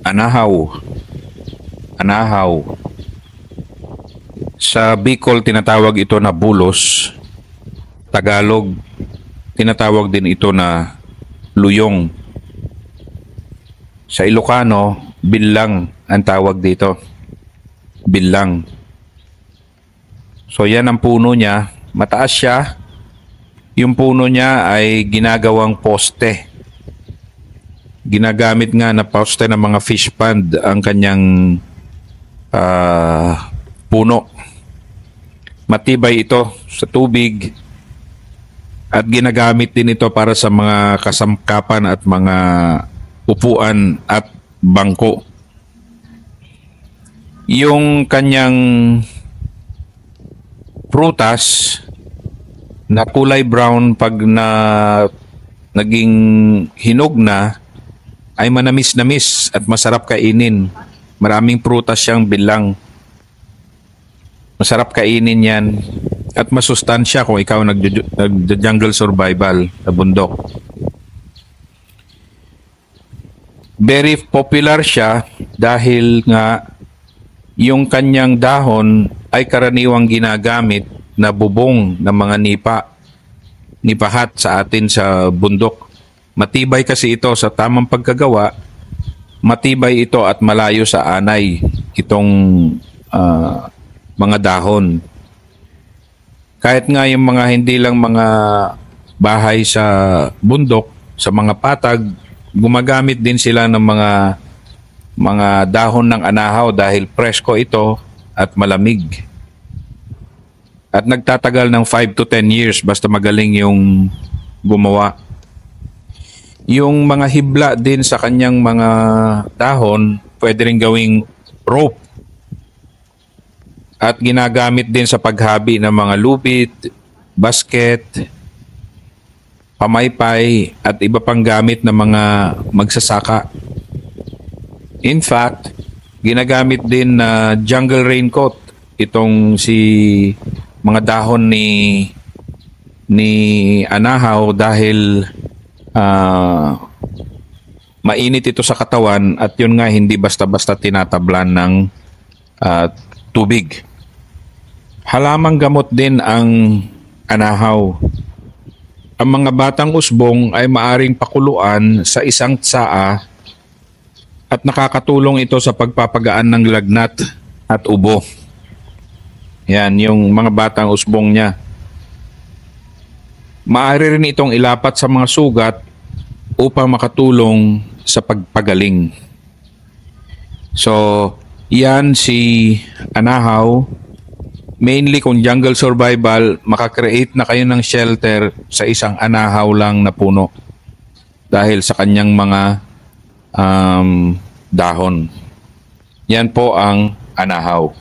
Anahaw. Anahaw. Sa Bicol, tinatawag ito na bulos. Tagalog, tinatawag din ito na luyong. Sa Ilocano, bilang ang tawag dito. Bilang. So yan ang puno niya. Mataas siya. Yung puno niya ay ginagawang poste. Ginagamit nga na poste ng mga fish pond ang kanyang puno. Matibay ito sa tubig at ginagamit din ito para sa mga kasamkapan at mga upuan at bangko. Yung kanyang prutas na kulay brown pag naging hinog na ay manamis-namis at masarap kainin. Maraming prutas siyang bilang. Masarap kainin yan at masustansya kung ikaw nag-jungle survival sa bundok. Very popular siya dahil nga yung kanyang dahon ay karaniwang ginagamit na bubong ng mga nipahat sa atin sa bundok. Matibay kasi ito sa tamang pagkagawa. Matibay ito at malayo sa anay itong mga dahon. Kahit nga yung mga hindi lang mga bahay sa bundok, sa mga patag, gumagamit din sila ng mga dahon ng anahaw dahil presko ito at malamig. At nagtatagal ng 5 to 10 years basta magaling yung gumawa. Yung mga hibla din sa kanyang mga dahon, pwede rin gawing rope. At ginagamit din sa paghabi ng mga lupit, basket, pamaypay, at iba pang gamit ng mga magsasaka. In fact, ginagamit din na jungle raincoat itong mga dahon ni anahaw dahil mainit ito sa katawan at yun nga hindi basta-basta tinatablan ng tubig. Halamang gamot din ang anahaw. Ang mga batang usbong ay maaring pakuluan sa isang tsaa at nakakatulong ito sa pagpapagaan ng lagnat at ubo. Yan, yung mga batang usbong niya. Maaari rin itong ilapat sa mga sugat upang makatulong sa pagpagaling. So, yan si anahaw. Mainly kung jungle survival, makakreate na kayo ng shelter sa isang anahaw lang na puno dahil sa kanyang mga dahon. Yan po ang anahaw.